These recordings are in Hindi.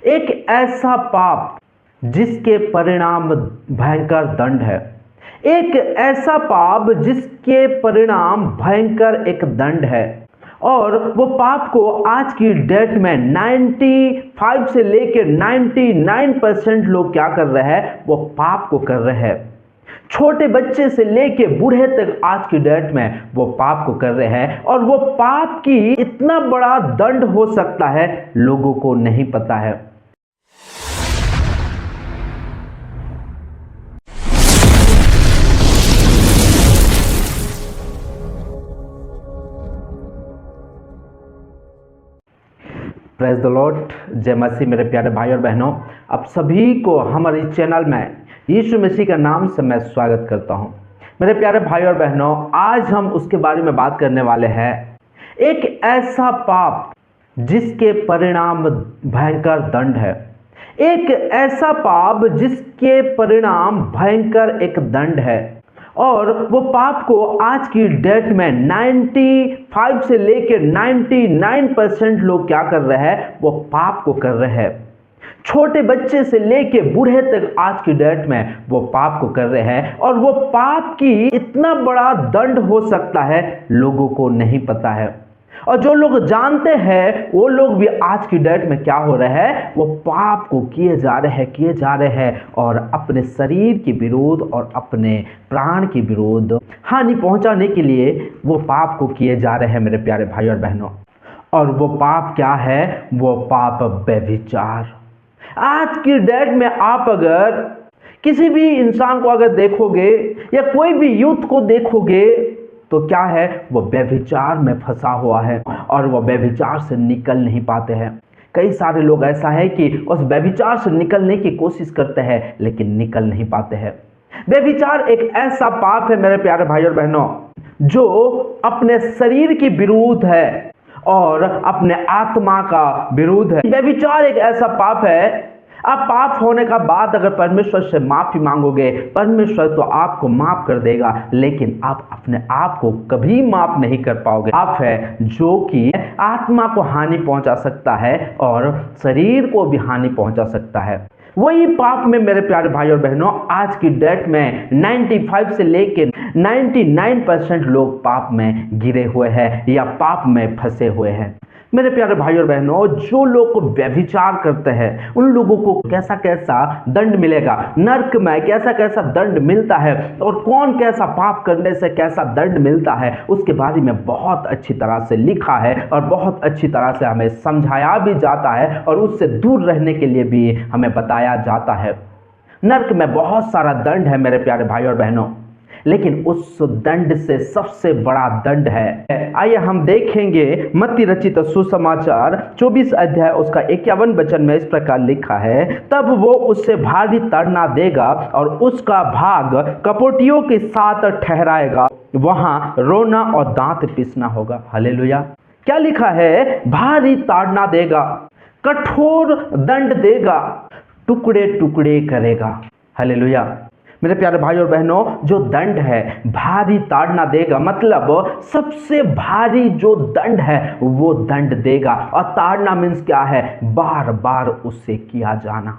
एक ऐसा पाप जिसके परिणाम भयंकर दंड है। एक ऐसा पाप जिसके परिणाम भयंकर एक दंड है। और वो पाप को आज की डेट में 95 से लेकर 99% लोग क्या कर रहे हैं, वो पाप को कर रहे हैं। छोटे बच्चे से लेके बूढ़े तक आज की डेट में वो पाप को कर रहे हैं। और वो पाप की इतना बड़ा दंड हो सकता है, लोगों को नहीं पता है। प्रेज द लॉर्ड, जय मसीह। मेरे प्यारे भाई और बहनों, आप सभी को हमारे चैनल में यीशु मसीह के नाम से मैं स्वागत करता हूं। मेरे प्यारे भाई और बहनों, आज हम उसके बारे में बात करने वाले हैं, एक ऐसा पाप जिसके परिणाम भयंकर दंड है। एक ऐसा पाप जिसके परिणाम भयंकर एक दंड है। और वो पाप को आज की डेट में 95 से लेकर 99% लोग क्या कर रहे हैं, वो पाप को कर रहे हैं। छोटे बच्चे से लेके बूढ़े तक आज की डेट में वो पाप को कर रहे हैं। और वो पाप की इतना बड़ा दंड हो सकता है, लोगों को नहीं पता है। और जो लोग जानते हैं वो लोग भी आज की डेट में क्या हो रहे हैं, वो पाप को किए जा रहे हैं और अपने शरीर के विरोध और अपने प्राण के विरोध हानि पहुंचाने के लिए वो पाप को किए जा रहे हैं। मेरे प्यारे भाई और बहनों, और वो पाप क्या है, वो पाप व्यभिचार। आज की डेट में आप अगर किसी भी इंसान को अगर देखोगे या कोई भी यूथ को देखोगे तो क्या है, वो व्यभिचार में फंसा हुआ है और वो व्यभिचार से निकल नहीं पाते हैं। कई सारे लोग ऐसा है कि उस व्यभिचार से निकलने की कोशिश करते हैं लेकिन निकल नहीं पाते हैं। व्यभिचार एक ऐसा पाप है मेरे प्यारे भाई और बहनों, जो अपने शरीर की विरुद्ध है और अपने आत्मा का विरुद्ध है। व्यभिचार एक ऐसा पाप है, आप पाप होने का बाद अगर परमेश्वर से माफी मांगोगे, परमेश्वर तो आपको माफ कर देगा, लेकिन आप अपने आप को कभी माफ नहीं कर पाओगे। पाप है जो कि आत्मा को हानि पहुंचा सकता है और शरीर को भी हानि पहुंचा सकता है। वही पाप में मेरे प्यारे भाई और बहनों, आज की डेट में 95 से लेकर 99% लोग पाप में गिरे हुए हैं या पाप में फंसे हुए हैं। मेरे प्यारे भाई और बहनों, जो लोग व्यभिचार करते हैं उन लोगों को कैसा कैसा दंड मिलेगा, नरक में कैसा कैसा दंड मिलता है और कौन कैसा पाप करने से कैसा दंड मिलता है, उसके बारे में बहुत अच्छी तरह से लिखा है और बहुत अच्छी तरह से हमें समझाया भी जाता है और उससे दूर रहने के लिए भी हमें बताया जाता है। नरक में बहुत सारा दंड है मेरे प्यारे भाई और बहनों, लेकिन उस दंड से सबसे बड़ा दंड है। आइए हम देखेंगे मत्ती रचित सुसमाचार 24 अध्याय उसका 51 वचन में इस प्रकार लिखा है, तब वो उससे भारी ताड़ना देगा और उसका भाग कपटियों के साथ ठहराएगा, वहां रोना और दांत पीसना होगा। हालेलुया। क्या लिखा है, भारी ताड़ना देगा, कठोर दंड देगा, टुकड़े टुकड़े करेगा। हालेलुया। मेरे प्यारे भाई और बहनों, जो दंड है भारी ताड़ना देगा, मतलब सबसे भारी जो दंड है वो दंड देगा। और ताड़ना मीन्स क्या है, बार बार उससे किया जाना।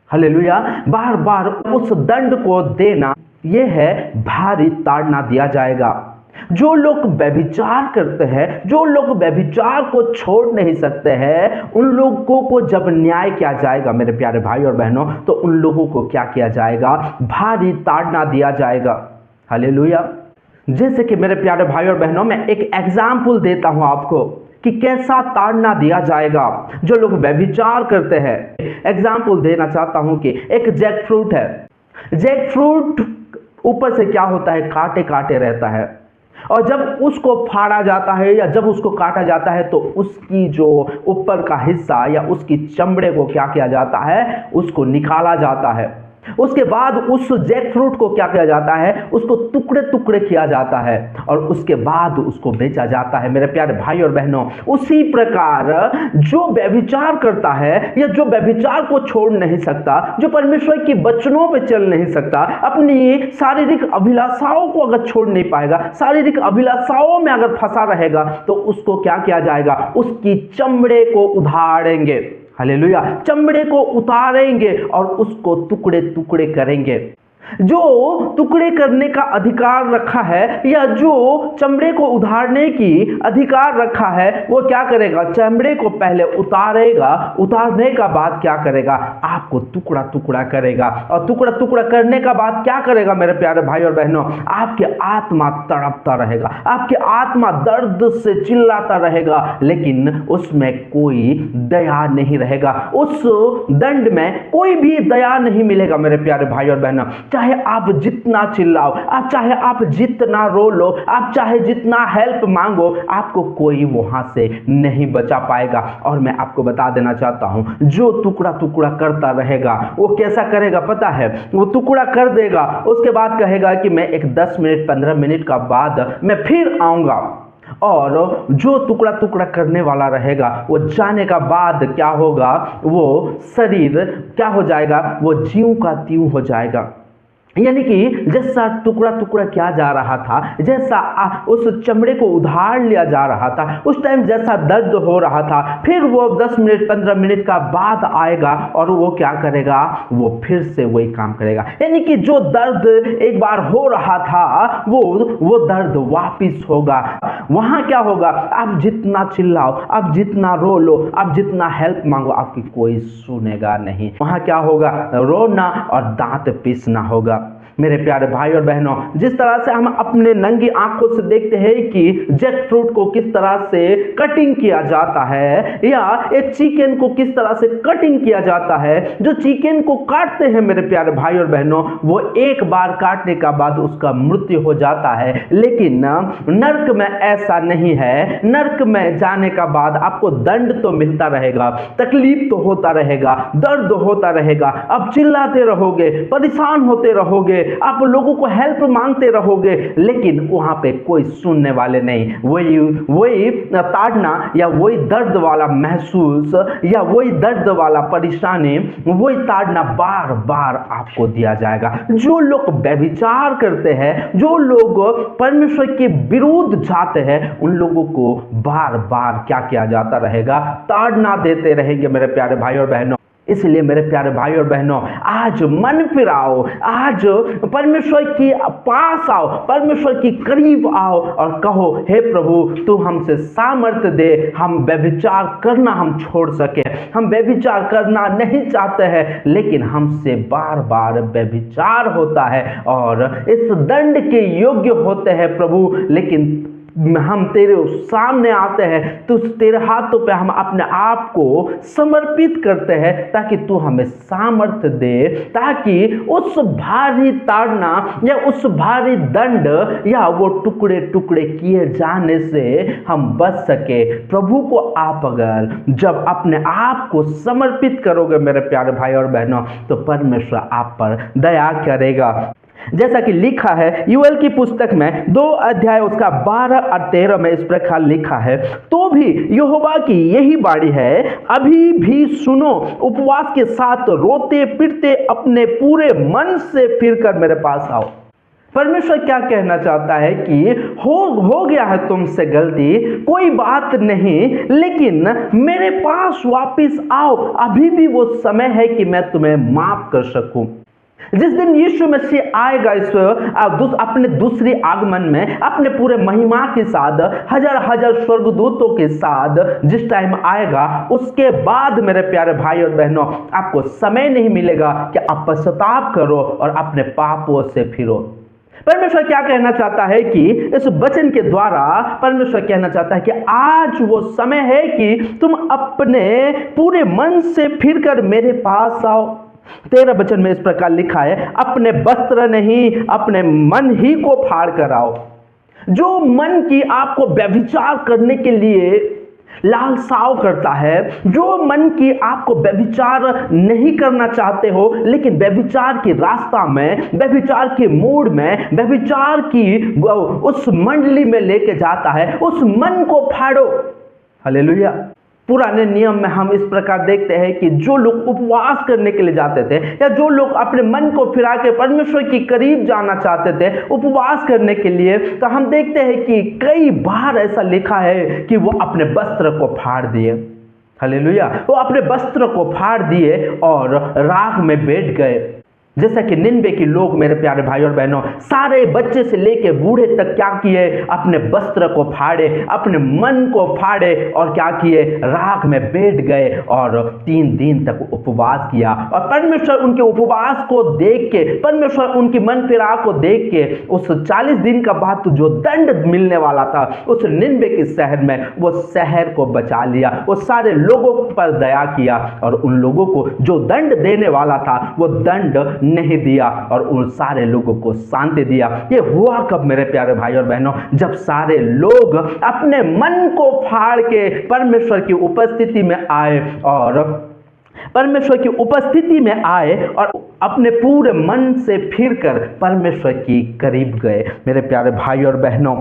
हालेलुया। बार बार उस दंड को देना, ये है भारी ताड़ना दिया जाएगा। जो लोग व्यभिचार करते हैं, जो लोग व्यभिचार को छोड़ नहीं सकते हैं, उन लोगों को जब न्याय किया जाएगा मेरे प्यारे भाई और बहनों, तो उन लोगों को क्या किया जाएगा, भारी ताड़ना दिया जाएगा। हालेलुया। जैसे कि मेरे प्यारे भाई और बहनों, मैं एक एग्जाम्पल देता हूं आपको कि कैसा ताड़ना दिया जाएगा जो लोग व्यभिचार करते हैं। एग्जाम्पल देना चाहता हूं कि एक जैक फ्रूट है। जैक फ्रूट ऊपर से क्या होता है, कांटे कांटे रहता है, और जब उसको फाड़ा जाता है या जब उसको काटा जाता है तो उसकी जो ऊपर का हिस्सा या उसकी चमड़े को क्या किया जाता है, उसको निकाला जाता है। उसके बाद उस जैक फ्रूट को क्या किया जाता है, उसको टुकड़े टुकड़े किया जाता है और उसके बाद उसको बेचा जाता है। मेरे प्यारे भाई और बहनों, उसी प्रकार जो व्यभिचार करता है या जो व्यभिचार को छोड़ नहीं सकता, जो परमेश्वर की वचनों पे चल नहीं सकता, अपनी शारीरिक अभिलाषाओं को अगर छोड़ नहीं पाएगा, शारीरिक अभिलाषाओं में अगर फंसा रहेगा, तो उसको क्या किया जाएगा, उसकी चमड़े को उधाड़ेंगे। हालेलुया। चमड़े को उतारेंगे और उसको टुकड़े टुकड़े करेंगे। जो टुकड़े करने का अधिकार रखा है या जो चमड़े को उतारने की अधिकार रखा है, वो क्या करेगा? चमड़े को पहले उतारेगा, उतारने का बाद क्या करेगा? आपको टुकड़ा टुकड़ा करेगा। और टुकड़ा टुकड़ा करने का बाद क्या करेगा मेरे प्यारे भाई और बहनों? आपकी आत्मा तड़पता रहेगा, आपकी आत्मा दर्द से चिल्लाता रहेगा, लेकिन उसमें कोई दया नहीं रहेगा। उस दंड में कोई भी दया नहीं मिलेगा मेरे प्यारे भाई और बहनों। चाहे आप जितना चिल्लाओ, आप चाहे आप जितना रो लो, आप चाहे जितना हेल्प मांगो, आपको कोई वहां से नहीं बचा पाएगा। और मैं आपको बता देना चाहता हूं, जो टुकड़ा टुकड़ा करता रहेगा वो कैसा करेगा पता है? वो टुकड़ा कर देगा, उसके बाद कहेगा कि मैं एक 10 मिनट 15 मिनट का बाद मैं फिर आऊंगा। और जो टुकड़ा टुकड़ा करने वाला रहेगा वो जाने का बाद क्या होगा? वो शरीर क्या हो जाएगा? वो ज्यों का त्यों हो जाएगा। यानी कि जैसा टुकड़ा टुकड़ा किया जा रहा था, जैसा उस चमड़े को उधार लिया जा रहा था, उस टाइम जैसा दर्द हो रहा था, फिर वो 10 मिनट 15 मिनट का बाद आएगा और वो क्या करेगा? वो फिर से वही काम करेगा। यानी कि जो दर्द एक बार हो रहा था वो दर्द वापिस होगा। वहां क्या होगा? आप जितना चिल्लाओ, आप जितना रो लो, आप जितना हेल्प मांगो, आपकी कोई सुनेगा नहीं। वहां क्या होगा? रोना और दांत पीसना होगा। मेरे प्यारे भाई और बहनों, जिस तरह से हम अपने नंगी आंखों से देखते हैं कि जैक फ्रूट को किस तरह से कटिंग किया जाता है, या एक चिकन को किस तरह से कटिंग किया जाता है, जो चिकन को काटते हैं मेरे प्यारे भाई और बहनों, वो एक बार काटने का बाद उसका मृत्यु हो जाता है। लेकिन नर्क में ऐसा नहीं है। नर्क में जाने का बाद आपको दंड तो मिलता रहेगा, तकलीफ तो होता रहेगा, दर्द होता रहेगा, आप चिल्लाते रहोगे, परेशान होते रहोगे, आप लोगों को हेल्प मांगते रहोगे, लेकिन वहां पे कोई सुनने वाले नहीं। वही ताड़ना या वही दर्द वाला महसूस या वही दर्द वाला परेशानी, वही ताड़ना बार बार आपको दिया जाएगा। जो लोग व्यभिचार करते हैं, जो लोग परमेश्वर के विरुद्ध जाते हैं, उन लोगों को बार बार क्या किया जाता रहेगा? ताड़ना देते रहेंगे मेरे प्यारे भाई और बहनों। इसलिए मेरे प्यारे भाई और बहनों, आज मन फिराओ, आज परमेश्वर के पास आओ, परमेश्वर के करीब आओ और कहो, हे प्रभु तू हमसे सामर्थ्य दे, हम व्यभिचार करना हम छोड़ सके। हम व्यभिचार करना नहीं चाहते हैं, लेकिन हमसे बार बार व्यभिचार होता है और इस दंड के योग्य होते हैं प्रभु, लेकिन हम तेरे सामने आते हैं, तो तेरे हाथों पे हम अपने आप को समर्पित करते हैं, ताकि तू हमें सामर्थ्य दे, ताकि उस भारी ताड़ना या उस भारी दंड या वो टुकड़े टुकड़े किए जाने से हम बच सके। प्रभु को आप अगर जब अपने आप को समर्पित करोगे मेरे प्यारे भाई और बहनों, तो परमेश्वर आप पर दया करेगा। जैसा कि लिखा है यूएल की पुस्तक में 2 अध्याय उसका 12 और 13 में इस प्रकार लिखा है, तो भी यहोवा की यही बाणी है, अभी भी सुनो, उपवास के साथ रोते पिटते अपने पूरे मन से फिरकर मेरे पास आओ। परमेश्वर क्या कहना चाहता है कि हो गया है तुमसे गलती, कोई बात नहीं, लेकिन मेरे पास वापिस आओ। अभी भी वो समय है कि मैं तुम्हें माफ कर सकूं। जिस दिन यीशु मसीह आएगा इस अपने दूसरी आगमन में, अपने पूरे महिमा के साथ, हजार हजार स्वर्गदूतों के साथ जिस टाइम आएगा, उसके बाद मेरे प्यारे भाई और बहनों, आपको समय नहीं मिलेगा कि आप पश्चाताप करो और अपने पापों से फिरो। परमेश्वर क्या कहना चाहता है कि इस वचन के द्वारा परमेश्वर कहना चाहता है कि आज वो समय है कि तुम अपने पूरे मन से फिरकर मेरे पास आओ। 13 वचन में इस प्रकार लिखा है, अपने वस्त्र नहीं अपने मन ही को फाड़ कर आओ। जो मन की आपको व्यभिचार करने के लिए लालसाव करता है, जो मन की आपको व्यभिचार नहीं करना चाहते हो, लेकिन व्यभिचार के रास्ता में, व्यभिचार के मूड में, व्यभिचार की उस मंडली में लेके जाता है, उस मन को फाड़ो। हालेलुया। पुराने नियम में हम इस प्रकार देखते हैं कि जो लोग उपवास करने के लिए जाते थे, या जो लोग अपने मन को फिरा के परमेश्वर के करीब जाना चाहते थे उपवास करने के लिए, तो हम देखते हैं कि कई बार ऐसा लिखा है कि वो अपने वस्त्र को फाड़ दिए। हालेलुया। वो अपने वस्त्र को फाड़ दिए और राख में बैठ गए। जैसा कि निन्वे के लोग मेरे प्यारे भाई और बहनों, सारे बच्चे से लेके बूढ़े तक क्या किए, अपने वस्त्र को फाड़े, अपने मन को फाड़े और क्या किए, राख में बैठ गए और 3 दिन तक उपवास किया। और परमेश्वर उनके उपवास को देख के, परमेश्वर उनकी मन फिराव को देख के, उस 40 दिन का बाद जो दंड मिलने वाला था उस निन्वे के शहर में, वो शहर को बचा लिया। वो सारे लोगों पर दया किया और उन लोगों को जो दंड देने वाला था वो दंड नहीं दिया और उन सारे लोगों को शांति दिया। ये हुआ कब मेरे प्यारे भाई और बहनों, जब सारे लोग अपने मन को फाड़ के परमेश्वर की उपस्थिति में आए और परमेश्वर की उपस्थिति में आए और अपने पूरे मन से फिरकर परमेश्वर की करीब गए मेरे प्यारे भाई और बहनों।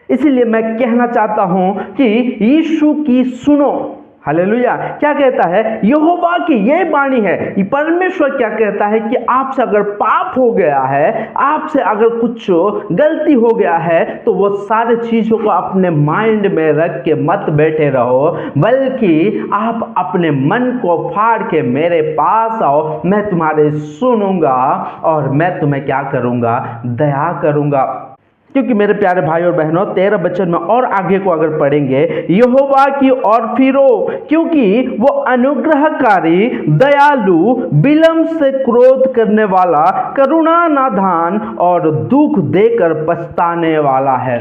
इसीलिए मैं कहना चाहता हूं कि यीशु की सुनो। हालेलुया। क्या कहता है? यहोवा की ये वाणी है। परमेश्वर क्या कहता है कि आपसे अगर पाप हो गया है, आपसे अगर कुछ गलती हो गया है, तो वो सारे चीजों को अपने माइंड में रख के मत बैठे रहो, बल्कि आप अपने मन को फाड़ के मेरे पास आओ। मैं तुम्हारे सुनूंगा और मैं तुम्हें क्या करूंगा? दया करूंगा। क्योंकि मेरे प्यारे भाई और बहनों 13 वचन में और आगे को अगर पढ़ेंगे, यहोवा की ओर फिरो क्योंकि वो अनुग्रहकारी, दयालु, विलंब से क्रोध करने वाला, करुणा नादान और दुख देकर पछताने वाला है।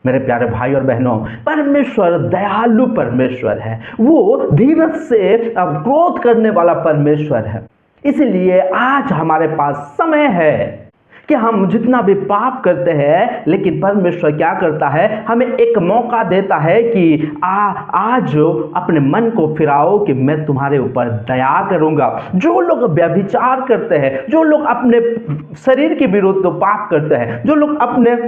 मेरे प्यारे भाई और बहनों, परमेश्वर दयालु परमेश्वर है। वो धीरज से क्रोध करने वाला परमेश्वर है। इसलिए आज हमारे पास समय है कि हम जितना भी पाप करते हैं, लेकिन परमेश्वर क्या करता है? हमें एक मौका देता है कि आज अपने मन को फिराओ कि मैं तुम्हारे ऊपर दया करूंगा। जो लोग व्यभिचार करते हैं, जो लोग अपने शरीर के विरुद्ध पाप करते हैं, जो लोग अपने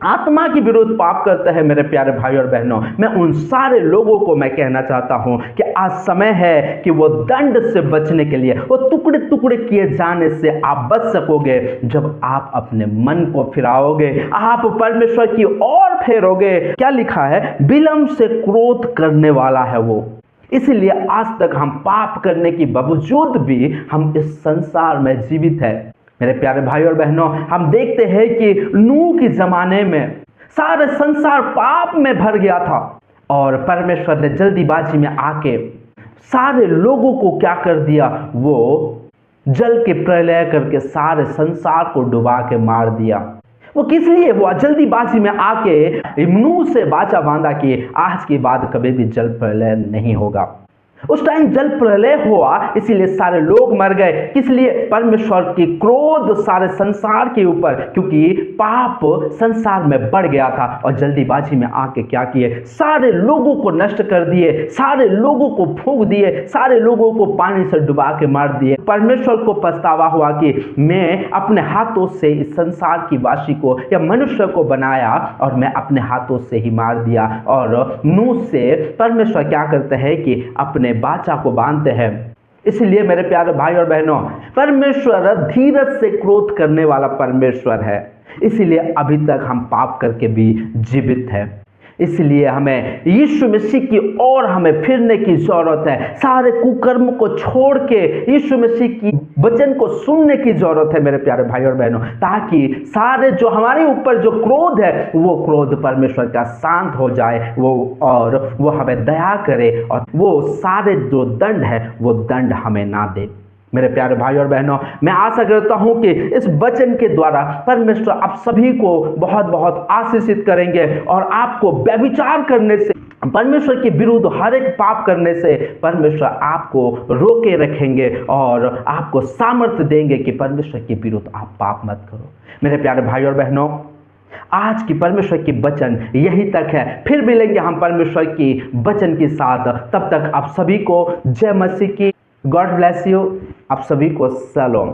आत्मा के विरुद्ध पाप करते हैं, मेरे प्यारे भाई और बहनों, मैं उन सारे लोगों को मैं कहना चाहता हूं कि आज समय है कि वो दंड से बचने के लिए, वो टुकड़े टुकड़े किए जाने से आप बच सकोगे जब आप अपने मन को फिराओगे, आप परमेश्वर की ओर फेरोगे। क्या लिखा है? विलंब से क्रोध करने वाला है वो। इसलिए आज तक हम पाप करने के बावजूद भी हम इस संसार में जीवित है। मेरे प्यारे भाई और बहनों, हम देखते हैं कि नूह के जमाने में सारा संसार पाप में भर गया था और परमेश्वर ने जल्दीबाजी में आके सारे लोगों को क्या कर दिया? वो जल के प्रलय करके सारे संसार को डुबा के मार दिया। वो किस लिए हुआ? जल्दीबाजी में आके नूह से वाचा बांधा कि आज के बाद कभी भी जल प्रलय नहीं होगा। उस टाइम जल प्रलय हुआ, इसीलिए सारे लोग मर गए। किस लिए? परमेश्वर की क्रोध सारे संसार के ऊपर, क्योंकि पाप संसार में बढ़ गया था और जल्दीबाजी में आके क्या किए? सारे लोगों को नष्ट कर दिए, सारे लोगों को फूंक दिए, सारे लोगों को पानी से डुबा के मार दिए। परमेश्वर को पछतावा हुआ कि मैं अपने हाथों से इस संसार की वासी को या मनुष्य को बनाया और मैं अपने हाथों से ही मार दिया। और नूह से परमेश्वर क्या करते हैं कि अपने वाचा को बांधते हैं। इसलिए मेरे प्यारे भाई और बहनों, परमेश्वर धीरज से क्रोध करने वाला परमेश्वर है। इसलिए अभी तक हम पाप करके भी जीवित हैं। इसलिए हमें यीशु मसीह की ओर हमें फिरने की जरूरत है। सारे कुकर्म को छोड़ के यीशु मसीह की वचन को सुनने की जरूरत है मेरे प्यारे भाई और बहनों, ताकि सारे जो हमारे ऊपर जो क्रोध है वो क्रोध परमेश्वर का शांत हो जाए, वो हमें दया करे और वो सारे जो दंड है वो दंड हमें ना दे। मेरे प्यारे भाई और बहनों, मैं आशा करता हूं कि इस वचन के द्वारा परमेश्वर आप सभी को बहुत बहुत आशीषित करेंगे और आपको व्यभिचार करने से, परमेश्वर के विरुद्ध हर एक पाप करने से परमेश्वर आपको रोके रखेंगे और आपको सामर्थ्य देंगे कि परमेश्वर के विरुद्ध आप पाप मत करो। मेरे प्यारे भाई और बहनों, आज की परमेश्वर की वचन यही तक है। फिर मिलेंगे हम परमेश्वर की वचन के साथ। तब तक आप सभी को जय मसीह की। God bless you. आप सभी को सलाम।